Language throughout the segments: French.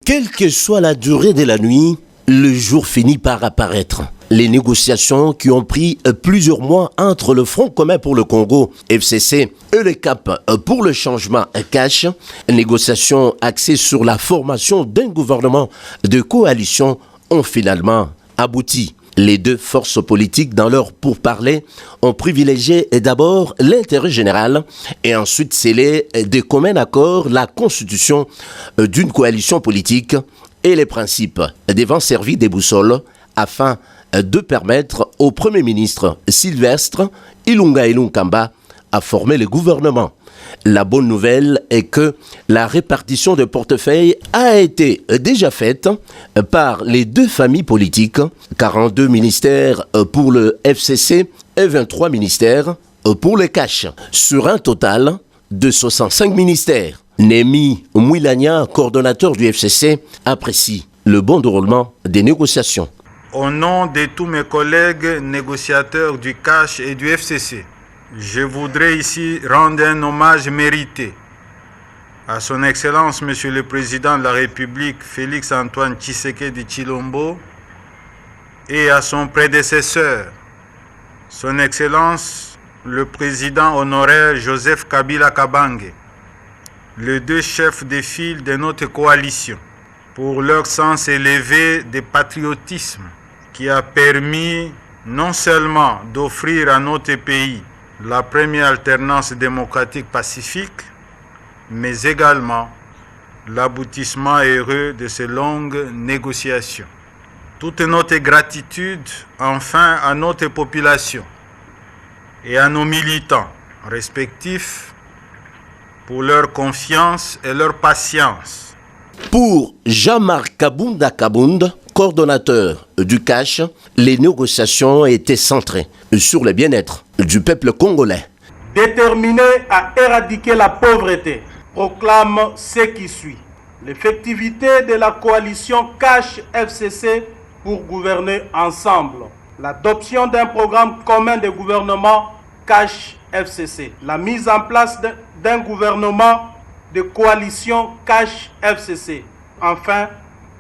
Quelle que soit la durée de la nuit, le jour finit par apparaître. Les négociations qui ont pris plusieurs mois entre le Front commun pour le Congo, FCC, et le CAP pour le changement CACH, négociations axées sur la formation d'un gouvernement de coalition, ont finalement abouti. Les deux forces politiques, dans leur pourparlers, ont privilégié d'abord l'intérêt général et ensuite scellé de commun accord la constitution d'une coalition politique et les principes devant servir des boussoles afin de permettre au Premier ministre Sylvestre Ilunga Ilunkamba à former le gouvernement. La bonne nouvelle est que la répartition de portefeuilles a été déjà faite par les deux familles politiques, 42 ministères pour le FCC et 23 ministères pour le CACH, sur un total de 65 ministères. Némi Mouilania, coordonnateur du FCC, apprécie le bon déroulement des négociations. Au nom de tous mes collègues négociateurs du CACH et du FCC, je voudrais ici rendre un hommage mérité à son Excellence Monsieur le Président de la République Félix Antoine Tshisekedi Tshilombo et à son prédécesseur, son Excellence le Président honoraire Joseph Kabila Kabange, les deux chefs de file de notre coalition, pour leur sens élevé de patriotisme qui a permis non seulement d'offrir à notre pays la première alternance démocratique pacifique, mais également l'aboutissement heureux de ces longues négociations. Toute notre gratitude, enfin, à notre population et à nos militants respectifs pour leur confiance et leur patience. Pour Jean-Marc Kabunda Kabund, coordonnateur du CACH, les négociations étaient centrées sur le bien-être du peuple congolais. Déterminé à éradiquer la pauvreté, proclame ce qui suit. L'effectivité de la coalition CACH-FCC pour gouverner ensemble. L'adoption d'un programme commun de gouvernement CACH-FCC. La mise en place d'un gouvernement de coalition CACH-FCC. Enfin,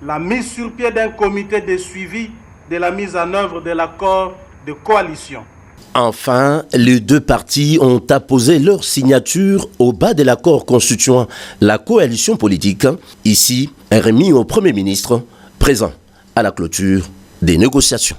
la mise sur pied d'un comité de suivi de la mise en œuvre de l'accord de coalition. Enfin, les deux partis ont apposé leur signature au bas de l'accord constituant la coalition politique, ici remis au Premier ministre, présent à la clôture des négociations.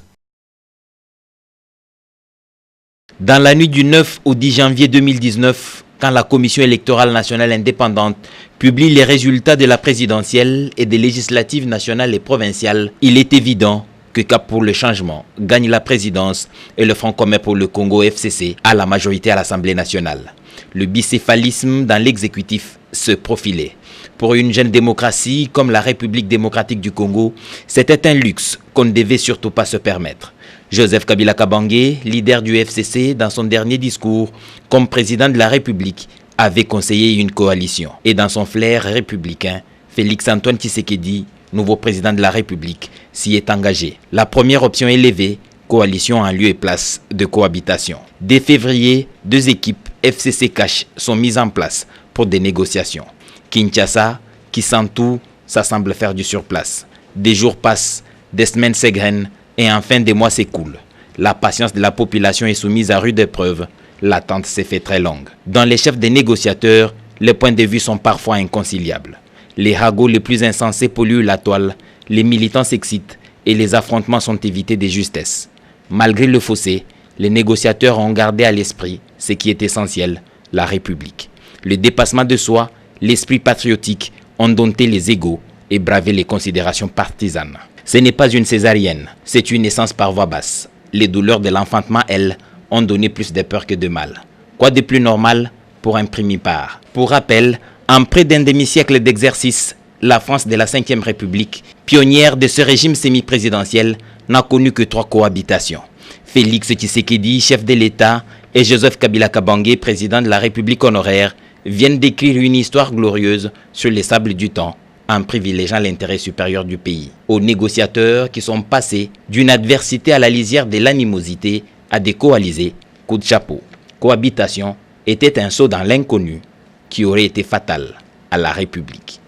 Dans la nuit du 9 au 10 janvier 2019, quand la Commission électorale nationale indépendante publie les résultats de la présidentielle et des législatives nationales et provinciales, il est évident que Cap pour le changement gagne la présidence et le Front commun pour le Congo FCC a la majorité à l'Assemblée nationale. Le bicéphalisme dans l'exécutif se profilait. Pour une jeune démocratie comme la République démocratique du Congo, c'était un luxe qu'on ne devait surtout pas se permettre. Joseph Kabila Kabange, leader du FCC, dans son dernier discours comme président de la République, avait conseillé une coalition. Et dans son flair républicain, Félix Antoine Tshisekedi, nouveau président de la République, s'y est engagé. La première option élevée, coalition en lieu et place de cohabitation. Dès février, deux équipes FCC CACH sont mises en place pour des négociations. Kinshasa, Kisantu, ça semble faire du surplace. Des jours passent, des semaines s'égrènent et enfin des mois s'écoulent. La patience de la population est soumise à rude épreuve. L'attente s'est fait très longue. Dans les chefs des négociateurs, les points de vue sont parfois inconciliables. Les ragots les plus insensés polluent la toile, les militants s'excitent et les affrontements sont évités de justesse. Malgré le fossé, les négociateurs ont gardé à l'esprit ce qui est essentiel, la République. Le dépassement de soi, l'esprit patriotique ont dompté les égos et bravé les considérations partisanes. Ce n'est pas une césarienne, c'est une naissance par voie basse. Les douleurs de l'enfantement, elles, ont donné plus de peur que de mal. Quoi de plus normal pour un primipare? Pour rappel, en près d'un demi-siècle d'exercice, la France de la Ve République, pionnière de ce régime semi-présidentiel, n'a connu que 3 cohabitations. Félix Tshisekedi, chef de l'État, et Joseph Kabila Kabange, président de la République honoraire, viennent d'écrire une histoire glorieuse sur les sables du temps, en privilégiant l'intérêt supérieur du pays. Aux négociateurs qui sont passés d'une adversité à la lisière de l'animosité à des coalisés, coup de chapeau. Cohabitation était un saut dans l'inconnu qui aurait été fatal à la République.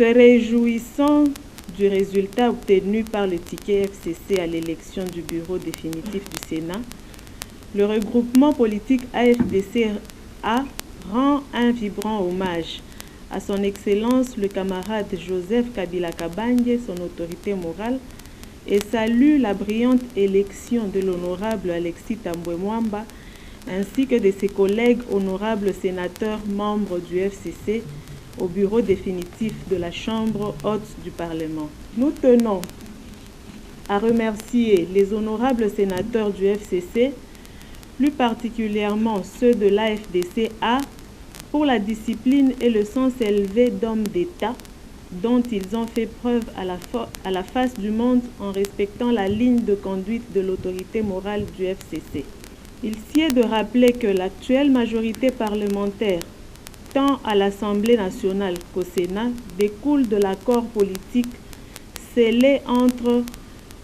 Se réjouissant du résultat obtenu par le ticket FCC à l'élection du bureau définitif du Sénat, le regroupement politique AFDC-A rend un vibrant hommage à son Excellence le camarade Joseph Kabila Kabange, son autorité morale, et salue la brillante élection de l'honorable Alexis Tambwe Mwamba, ainsi que de ses collègues honorables sénateurs membres du FCC au bureau définitif de la Chambre haute du Parlement. Nous tenons à remercier les honorables sénateurs du FCC, plus particulièrement ceux de l'AFDC-A, pour la discipline et le sens élevé d'hommes d'État dont ils ont fait preuve à la face du monde en respectant la ligne de conduite de l'autorité morale du FCC. Il sied de rappeler que l'actuelle majorité parlementaire, tant à l'Assemblée nationale qu'au Sénat, découle de l'accord politique scellé entre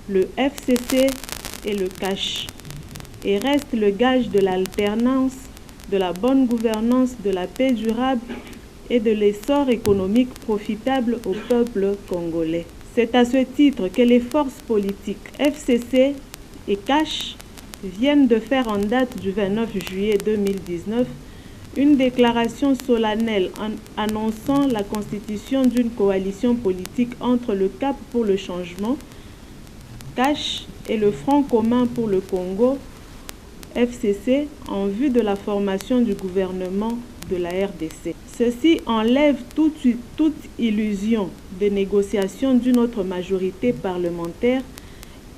le FCC et le CACH et reste le gage de l'alternance, de la bonne gouvernance, de la paix durable et de l'essor économique profitable au peuple congolais. C'est à ce titre que les forces politiques FCC et CACH viennent de faire en date du 29 juillet 2019 une déclaration solennelle annonçant la constitution d'une coalition politique entre le Cap pour le changement, CACH, et le Front commun pour le Congo, FCC, en vue de la formation du gouvernement de la RDC. Ceci enlève toute illusion de négociation d'une autre majorité parlementaire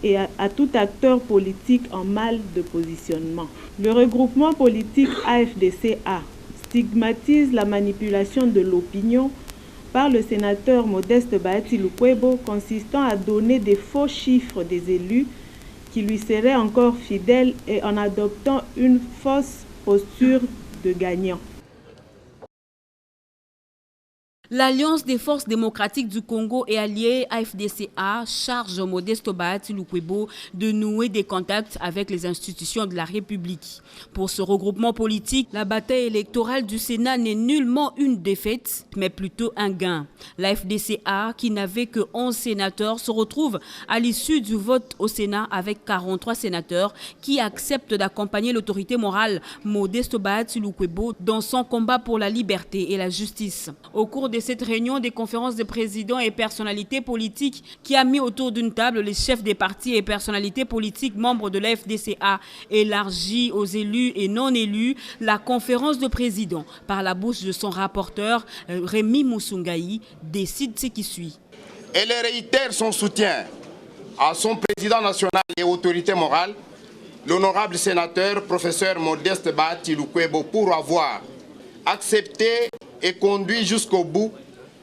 et à tout acteur politique en mal de positionnement. Le regroupement politique AFDC-A stigmatise la manipulation de l'opinion par le sénateur Modeste Bahati Lukwebo consistant à donner des faux chiffres des élus qui lui seraient encore fidèles et en adoptant une fausse posture de gagnant. L'Alliance des forces démocratiques du Congo et alliée AFDC-A charge Modeste Bahati Lukwebo de nouer des contacts avec les institutions de la République. Pour ce regroupement politique, la bataille électorale du Sénat n'est nullement une défaite, mais plutôt un gain. L'AFDC-A, qui n'avait que 11 sénateurs, se retrouve à l'issue du vote au Sénat avec 43 sénateurs qui acceptent d'accompagner l'autorité morale Modeste Bahati Lukwebo dans son combat pour la liberté et la justice. Au cours de cette réunion des conférences de présidents et personnalités politiques qui a mis autour d'une table les chefs des partis et personnalités politiques membres de l'AFDC-A élargie aux élus et non élus, la conférence de présidents, par la bouche de son rapporteur Rémi Moussoungaï, décide ce qui suit. Elle réitère son soutien à son président national et autorité morale, l'honorable sénateur professeur Modeste Bahati Lukwebo, pour avoir accepté et conduit jusqu'au bout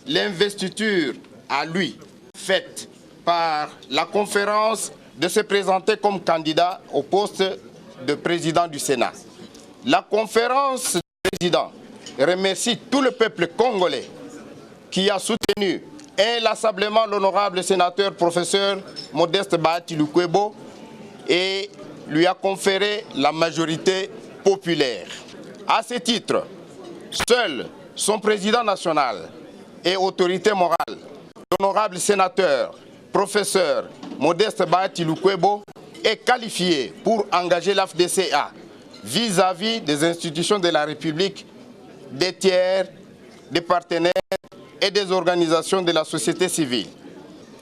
l'investiture à lui faite par la conférence de se présenter comme candidat au poste de président du Sénat. La conférence de présidents remercie tout le peuple congolais qui a soutenu inlassablement l'honorable sénateur professeur Modeste Bahati Lukwebo et lui a conféré la majorité populaire. À ce titre, seul son président national et autorité morale, l'honorable sénateur, professeur Modeste Bahati Lukwebo, est qualifié pour engager l'AFDC-A vis-à-vis des institutions de la République, des tiers, des partenaires et des organisations de la société civile.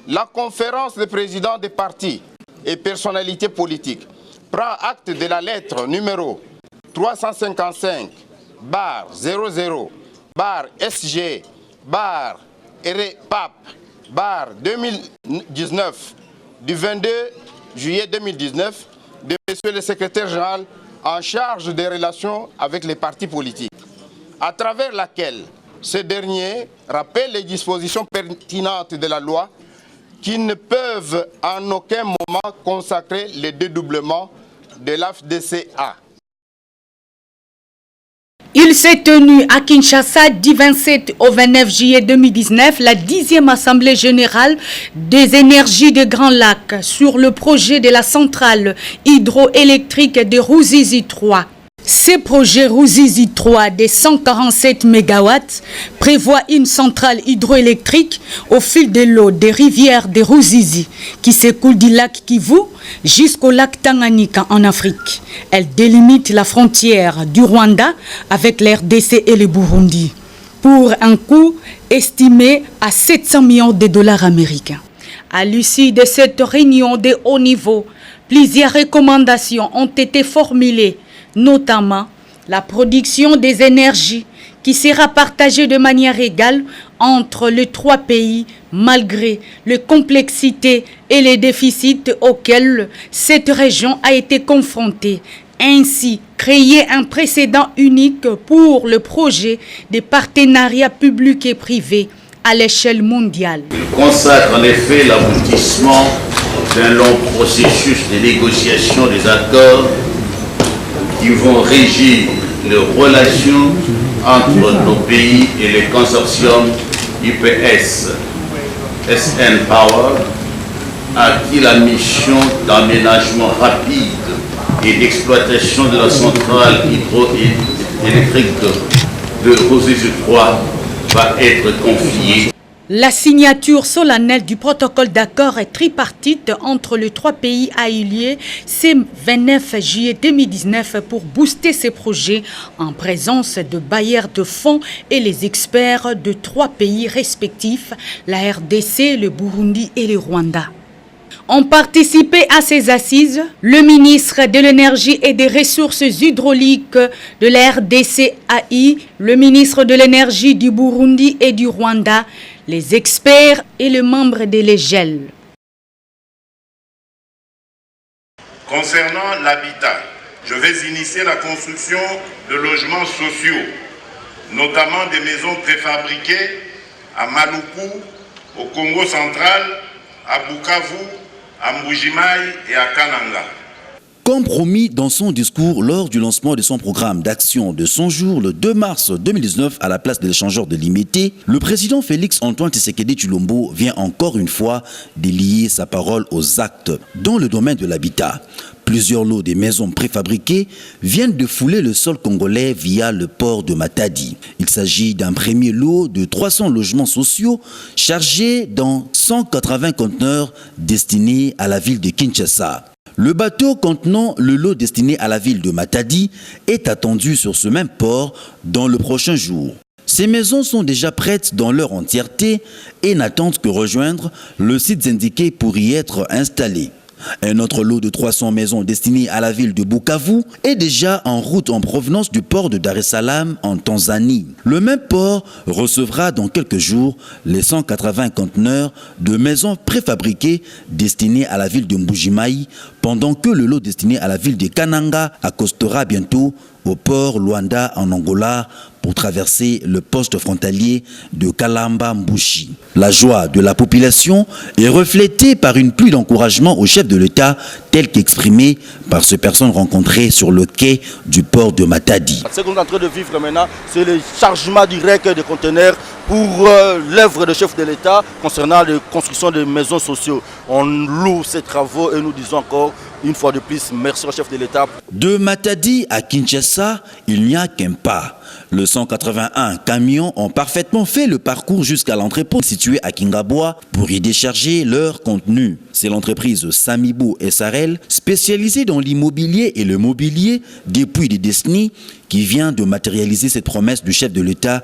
La conférence des présidents des partis et personnalités politiques prend acte de la lettre numéro 355-SG-REPAP-2019 du 22 juillet 2019 de M. le secrétaire général en charge des relations avec les partis politiques, à travers laquelle ce dernier rappelle les dispositions pertinentes de la loi qui ne peuvent en aucun moment consacrer le dédoublement de l'AFDC-A. Il s'est tenu à Kinshasa du 27 au 29 juillet 2019 la 10e Assemblée générale des énergies des Grands Lacs sur le projet de la centrale hydroélectrique de Ruzizi 3. Ce projet Ruzizi 3 de 147 MW prévoit une centrale hydroélectrique au fil de l'eau des rivières de Ruzizi qui s'écoule du lac Kivu jusqu'au lac Tanganyika en Afrique. Elle délimite la frontière du Rwanda avec l'RDC et le Burundi pour un coût estimé à 700 millions de dollars américains. À l'issue de cette réunion de haut niveau, plusieurs recommandations ont été formulées, notamment la production des énergies qui sera partagée de manière égale entre les trois pays malgré les complexités et les déficits auxquels cette région a été confrontée. Ainsi, créer un précédent unique pour le projet de partenariat public et privé à l'échelle mondiale. Il consacre en effet l'aboutissement d'un long processus de négociation des accords qui vont régir les relations entre nos pays et le consortium UPS SN Power, à qui la mission d'aménagement rapide et d'exploitation de la centrale hydroélectrique de Ruzizi 3 va être confiée. La signature solennelle du protocole d'accord tripartite entre les trois pays a eu lieu ce 29 juillet 2019 pour booster ces projets en présence de bailleurs de fonds et les experts de trois pays respectifs, la RDC, le Burundi et le Rwanda. Ont participé à ces assises le ministre de l'Énergie et des Ressources hydrauliques de la RDC-AI, le ministre de l'Énergie du Burundi et du Rwanda, les experts et les membres de l'EGEL. Concernant l'habitat, je vais initier la construction de logements sociaux, notamment des maisons préfabriquées à Maluku, au Congo central, à Bukavu, à Mbujimayi et à Kananga. Comme promis dans son discours lors du lancement de son programme d'action de 100 jours le 2 mars 2019 à la place de l'échangeur de Limité, le président Félix Antoine Tshisekedi Tshilombo vient encore une fois de lier sa parole aux actes dans le domaine de l'habitat. Plusieurs lots de maisons préfabriquées viennent de fouler le sol congolais via le port de Matadi. Il s'agit d'un premier lot de 300 logements sociaux chargés dans 180 conteneurs destinés à la ville de Kinshasa. Le bateau contenant le lot destiné à la ville de Matadi est attendu sur ce même port dans le prochain jour. Ces maisons sont déjà prêtes dans leur entièreté et n'attendent que rejoindre le site indiqué pour y être installés. Un autre lot de 300 maisons destinées à la ville de Bukavu est déjà en route en provenance du port de Dar es Salaam en Tanzanie. Le même port recevra dans quelques jours les 180 conteneurs de maisons préfabriquées destinées à la ville de Mbujimayi, pendant que le lot destiné à la ville de Kananga accostera bientôt au port Luanda en Angola pour traverser le poste frontalier de Kalamba-Mbushi. La joie de la population est reflétée par une pluie d'encouragement au chef de l'État, telle qu'exprimée par ces personnes rencontrées sur le quai du port de Matadi. Ce qu'on est en train de vivre maintenant, c'est le chargement direct des conteneurs pour l'œuvre du chef de l'État concernant la construction de maisons sociaux. On loue ces travaux et nous disons encore une fois de plus, merci au chef de l'État. De Matadi à Kinshasa, il n'y a qu'un pas. Le 181 camions ont parfaitement fait le parcours jusqu'à l'entrepôt situé à Kingaboa pour y décharger leur contenu. C'est l'entreprise Samibou SRL, spécialisée dans l'immobilier et le mobilier depuis des décennies, qui vient de matérialiser cette promesse du chef de l'État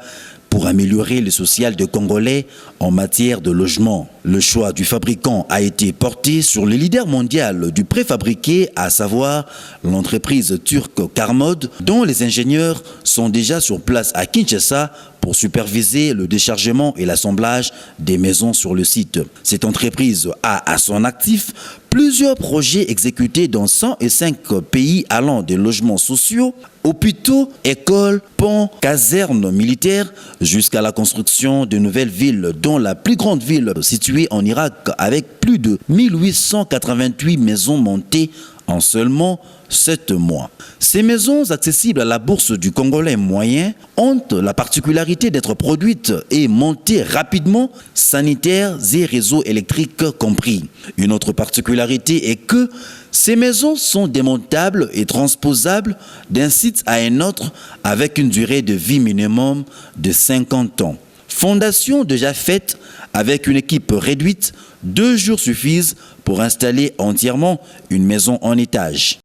pour améliorer le social des Congolais en matière de logement. Le choix du fabricant a été porté sur le leader mondial du préfabriqué, à savoir l'entreprise turque Carmod, dont les ingénieurs sont déjà sur place à Kinshasa pour superviser le déchargement et l'assemblage des maisons sur le site. Cette entreprise a à son actif plusieurs projets exécutés dans 105 pays allant des logements sociaux, hôpitaux, écoles, ponts, casernes militaires, jusqu'à la construction de nouvelles villes, dont la plus grande ville située en Irak avec plus de 1888 maisons montées en seulement 7 mois. Ces maisons accessibles à la bourse du Congolais moyen ont la particularité d'être produites et montées rapidement, sanitaires et réseaux électriques compris. Une autre particularité est que Ces maisons sont démontables et transposables d'un site à un autre avec une durée de vie minimum de 50 ans. Fondation déjà faite avec une équipe réduite, 2 jours suffisent pour installer entièrement une maison en étage.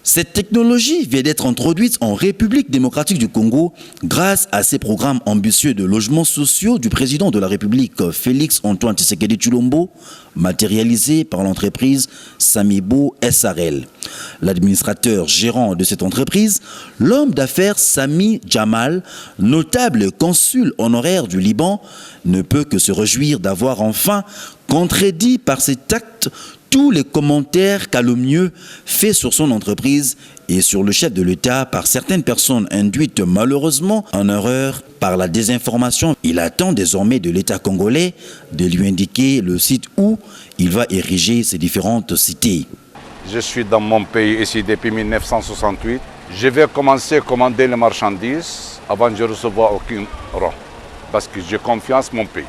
Cette technologie vient d'être introduite en République démocratique du Congo grâce à ces programmes ambitieux de logements sociaux du président de la République Félix Antoine Tshisekedi Tshilombo, matérialisés par l'entreprise Samibo SRL. L'administrateur gérant de cette entreprise, l'homme d'affaires Sami Jamal, notable consul honoraire du Liban, ne peut que se réjouir d'avoir enfin contredit par cet acte tous les commentaires calomnieux faits sur son entreprise et sur le chef de l'État par certaines personnes induites malheureusement en erreur par la désinformation. Il attend désormais de l'État congolais de lui indiquer le site où il va ériger ses différentes cités. Je suis dans mon pays ici depuis 1968. Je vais commencer à commander les marchandises avant de recevoir aucun rang parce que j'ai confiance en mon pays.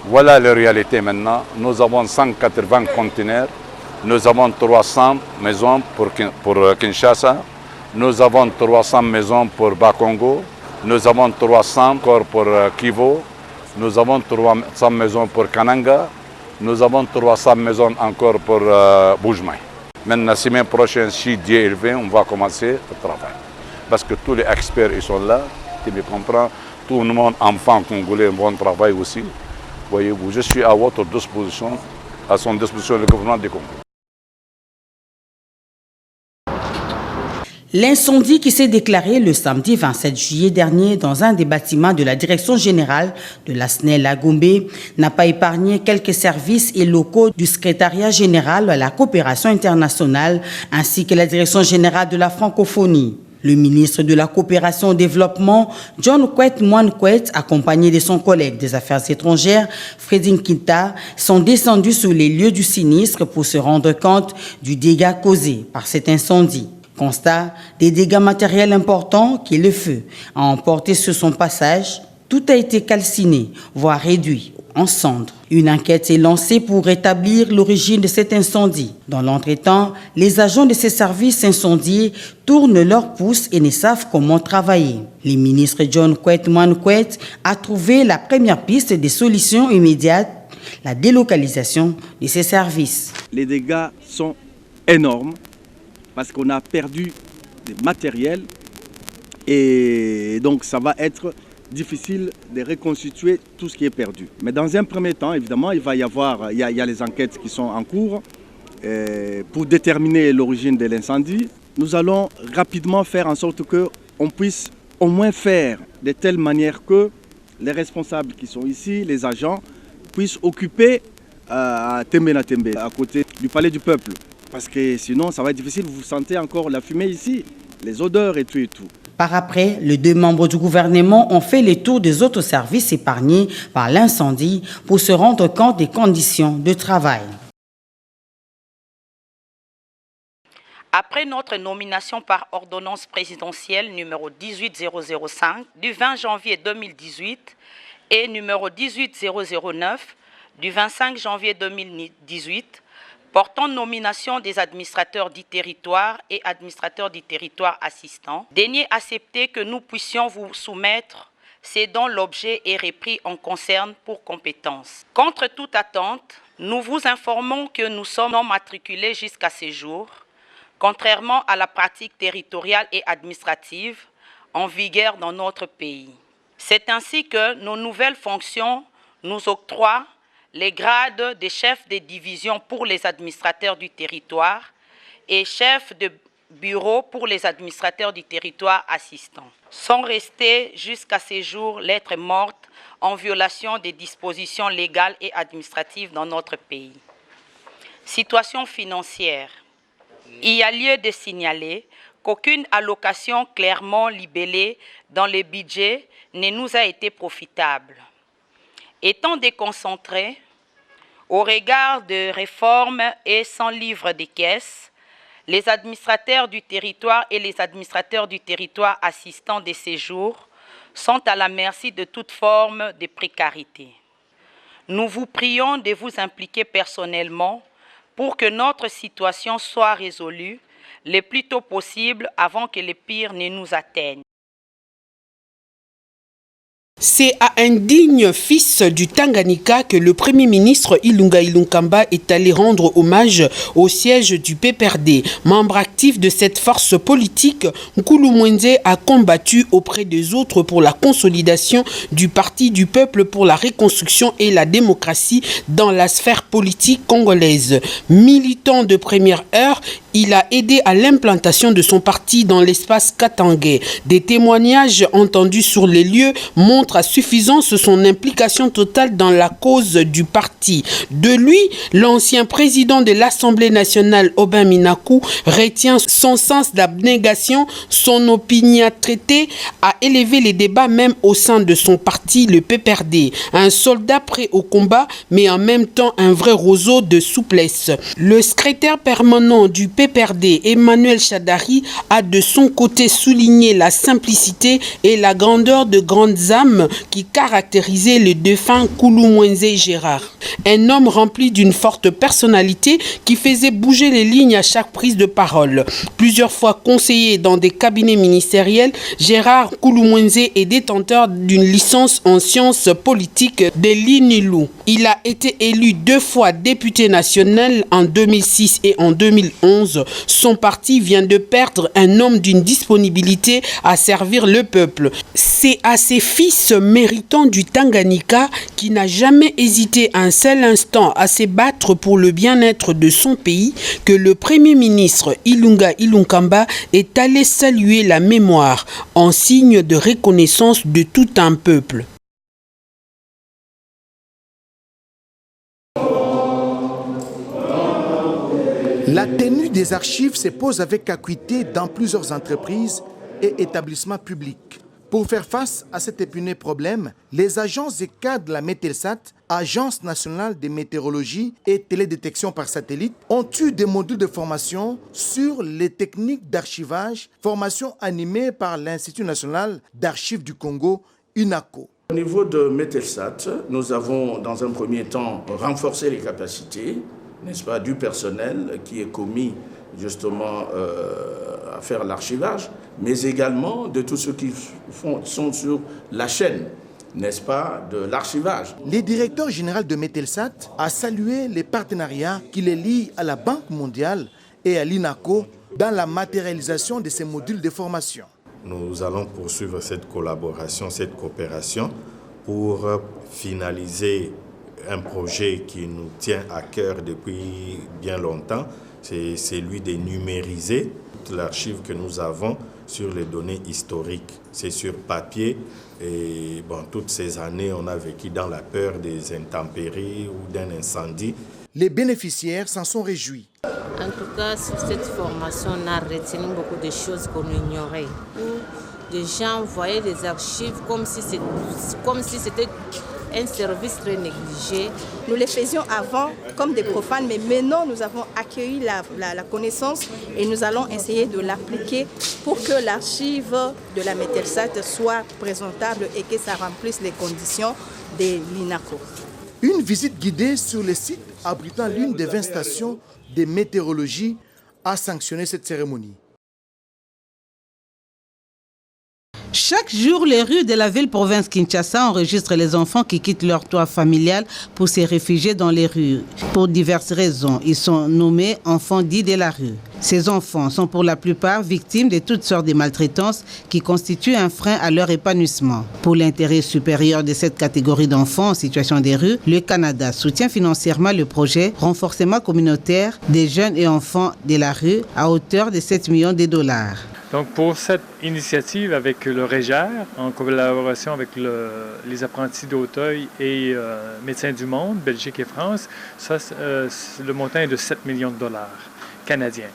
Voilà la réalité maintenant. Nous avons 180 conteneurs, nous avons 300 maisons pour Kinshasa, nous avons 300 maisons pour Bakongo, nous avons 300 encore pour Kivu, nous avons 300 maisons pour Kananga, nous avons 300 maisons encore pour Boujmaï. Maintenant, la semaine prochaine, si Dieu est élevé, on va commencer le travail. Parce que tous les experts ils sont là, tu me comprends, tout le monde, enfants congolais, vont travailler aussi. Voyez-vous, je suis à votre disposition, à son disposition le gouvernement du Congo. L'incendie qui s'est déclaré le samedi 27 juillet dernier dans un des bâtiments de la direction générale de la SNEL à Gombe n'a pas épargné quelques services et locaux du secrétariat général à la coopération internationale ainsi que la direction générale de la francophonie. Le ministre de la Coopération au Développement, John Kwet Moine Kwet, accompagné de son collègue des Affaires étrangères, Fredin Kinta, sont descendus sur les lieux du sinistre pour se rendre compte du dégât causé par cet incendie. Constat des dégâts matériels importants que le feu a emporté sur son passage. Tout a été calciné, voire réduit en cendres. Une enquête est lancée pour rétablir l'origine de cet incendie. Dans l'entretemps, les agents de ces services incendiés tournent leurs pouces et ne savent comment travailler. Le ministre John Kwet Moine Kwet a trouvé la première piste des solutions immédiates, la délocalisation de ces services. Les dégâts sont énormes parce qu'on a perdu des matériels et donc ça va être difficile de reconstituer tout ce qui est perdu. Mais dans un premier temps, évidemment, il y a les enquêtes qui sont en cours pour déterminer l'origine de l'incendie. Nous allons rapidement faire en sorte qu'on puisse au moins faire de telle manière que les responsables qui sont ici, les agents, puissent occuper à Tembena Tembe, à côté du palais du peuple. Parce que sinon, ça va être difficile, vous sentez encore la fumée ici, les odeurs et tout et tout. Par après, les 2 membres du gouvernement ont fait le tour des autres services épargnés par l'incendie pour se rendre compte des conditions de travail. Après notre nomination par ordonnance présidentielle numéro 18005 du 20 janvier 2018 et numéro 18009 du 25 janvier 2018, portant nomination des administrateurs du territoire et administrateurs du territoire assistants, daignez accepter que nous puissions vous soumettre ce dont l'objet est repris en concerne pour compétence. Contre toute attente, nous vous informons que nous sommes non matriculés jusqu'à ce jour, contrairement à la pratique territoriale et administrative en vigueur dans notre pays. C'est ainsi que nos nouvelles fonctions nous octroient les grades de chef de division pour les administrateurs du territoire et chef de bureau pour les administrateurs du territoire assistants. Sont restés jusqu'à ce jour lettres mortes en violation des dispositions légales et administratives dans notre pays. Situation financière. Il y a lieu de signaler qu'aucune allocation clairement libellée dans le budget ne nous a été profitable. Étant déconcentrés, au regard de réformes et sans livre de caisse, les administrateurs du territoire et les administrateurs du territoire assistants de séjour sont à la merci de toute forme de précarité. Nous vous prions de vous impliquer personnellement pour que notre situation soit résolue le plus tôt possible avant que le pire ne nous atteigne. C'est à un digne fils du Tanganyika que le Premier ministre Ilunga Ilunkamba est allé rendre hommage au siège du PPRD. Membre actif de cette force politique, Nkulu Mwenze a combattu auprès des autres pour la consolidation du Parti du peuple pour la reconstruction et la démocratie dans la sphère politique congolaise. Militant de première heure, il a aidé à l'implantation de son parti dans l'espace katangais. Des témoignages entendus sur les lieux montrent à suffisance son implication totale dans la cause du parti. De lui, l'ancien président de l'Assemblée nationale, Aubin Minakou, retient son sens d'abnégation, son opiniâtreté à élever les débats même au sein de son parti, le PPRD. Un soldat prêt au combat, mais en même temps un vrai roseau de souplesse. Le secrétaire permanent du PPRD, Emmanuel Chadari, a de son côté souligné la simplicité et la grandeur de grandes âmes qui caractérisait le défunt Nkulu Mwenze Gérard. Un homme rempli d'une forte personnalité qui faisait bouger les lignes à chaque prise de parole. Plusieurs fois conseiller dans des cabinets ministériels, Gérard Nkulu Mwenze est détenteur d'une licence en sciences politiques de l'INILU. Il a été élu 2 fois député national en 2006 et en 2011. Son parti vient de perdre un homme d'une disponibilité à servir le peuple. C'est à ses fils méritant du Tanganyika qui n'a jamais hésité un seul instant à se battre pour le bien-être de son pays que le Premier ministre Ilunga Ilunkamba est allé saluer la mémoire en signe de reconnaissance de tout un peuple. La tenue des archives se pose avec acuité dans plusieurs entreprises et établissements publics. Pour faire face à cet épineux problème, les agences et cadres de la Mételsat, Agence nationale de météorologie et télédétection par satellite, ont eu des modules de formation sur les techniques d'archivage, formation animée par l'Institut national d'archives du Congo, UNACO. Au niveau de Mételsat, nous avons dans un premier temps renforcé les capacités, n'est-ce pas, du personnel qui est commis justement à faire l'archivage, mais également de tous ceux qui sont sur la chaîne, n'est-ce pas, de l'archivage. Le directeur général de Mételsat a salué les partenariats qui les lient à la Banque mondiale et à l'INACO dans la matérialisation de ces modules de formation. Nous allons poursuivre cette collaboration, cette coopération pour finaliser un projet qui nous tient à cœur depuis bien longtemps. C'est celui de numériser toute l'archive que nous avons sur les données historiques. C'est sur papier et bon, toutes ces années, on a vécu dans la peur des intempéries ou d'un incendie. Les bénéficiaires s'en sont réjouis. En tout cas, sur cette formation, on a retenu beaucoup de choses qu'on ignorait. Où les gens voyaient les archives comme si c'était un service très négligé. Nous les faisions avant comme des profanes, mais maintenant nous avons accueilli la connaissance et nous allons essayer de l'appliquer pour que l'archive de la Mételsat soit présentable et que ça remplisse les conditions de l'INACO. Une visite guidée sur le site abritant l'une des 20 stations de météorologie a sanctionné cette cérémonie. Chaque jour, les rues de la ville-province Kinshasa enregistrent les enfants qui quittent leur toit familial pour se réfugier dans les rues. Pour diverses raisons, ils sont nommés enfants dits de la rue. Ces enfants sont pour la plupart victimes de toutes sortes de maltraitances qui constituent un frein à leur épanouissement. Pour l'intérêt supérieur de cette catégorie d'enfants en situation de rue, le Canada soutient financièrement le projet Renforcement communautaire des jeunes et enfants de la rue à hauteur de 7 millions de dollars. Donc pour cette initiative avec le REGER, en collaboration avec les apprentis d'Auteuil et Médecins du Monde, Belgique et France, le montant est de 7 millions de dollars canadiens.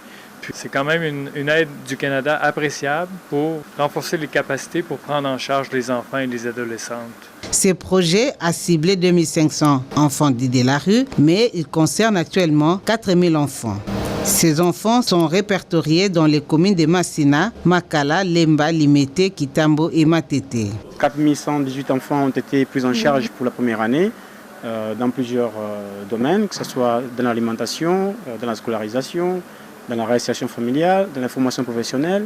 C'est quand même une aide du Canada appréciable pour renforcer les capacités pour prendre en charge les enfants et les adolescentes. Ce projet a ciblé 2500 enfants dits de la rue, mais il concerne actuellement 4000 enfants. Ces enfants sont répertoriés dans les communes de Massina, Makala, Lemba, Limete, Kitambo et Matete. 4118 enfants ont été pris en charge pour la première année dans plusieurs domaines, que ce soit dans l'alimentation, dans la scolarisation, dans la réinsertion familiale, dans la formation professionnelle.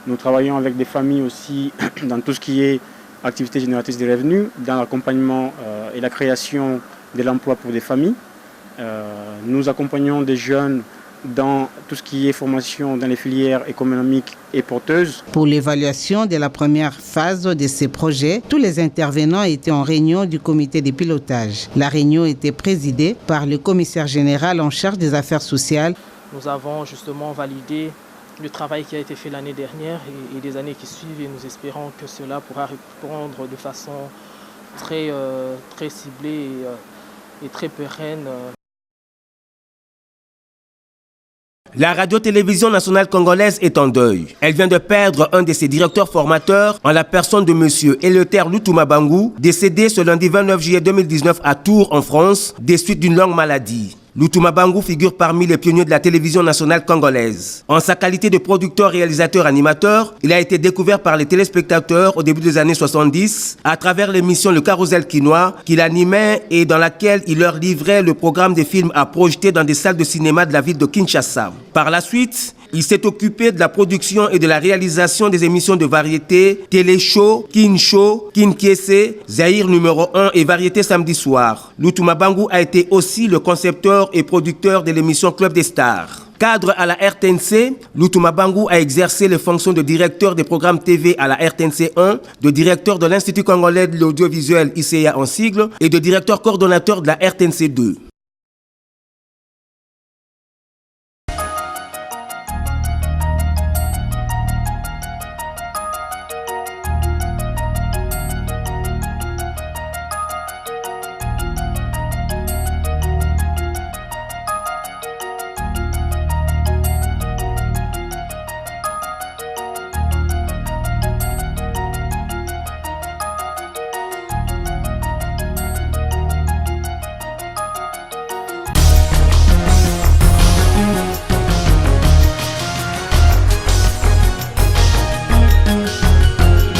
Nous travaillons avec des familles aussi dans tout ce qui est activités génératrices de revenus, dans l'accompagnement et la création de l'emploi pour des familles. Nous accompagnons des jeunes dans tout ce qui est formation dans les filières économiques et porteuses. Pour l'évaluation de la première phase de ces projets, tous les intervenants étaient en réunion du comité de pilotage. La réunion était présidée par le commissaire général en charge des affaires sociales. Nous avons justement validé le travail qui a été fait l'année dernière et des années qui suivent et nous espérons que cela pourra répondre de façon très ciblée et très pérenne. La radio-télévision nationale congolaise est en deuil. Elle vient de perdre un de ses directeurs formateurs en la personne de M. Eleuthère Lutuma Bangou, décédé ce lundi 29 juillet 2019 à Tours en France, des suites d'une longue maladie. Lutuma Bangou figure parmi les pionniers de la télévision nationale congolaise. En sa qualité de producteur, réalisateur, animateur, il a été découvert par les téléspectateurs au début des années 70 à travers l'émission Le Carousel Quinois qu'il animait et dans laquelle il leur livrait le programme des films à projeter dans des salles de cinéma de la ville de Kinshasa. Par la suite, il s'est occupé de la production et de la réalisation des émissions de variété, Télé-Show, Kin-Show, Kin-Kiese, Zaïre numéro 1 et Variété samedi soir. Lutuma Bangou a été aussi le concepteur et producteur de l'émission Club des Stars. Cadre à la RTNC, Lutuma Bangou a exercé les fonctions de directeur des programmes TV à la RTNC 1, de directeur de l'Institut congolais de l'audiovisuel ICA en sigle et de directeur coordonnateur de la RTNC 2.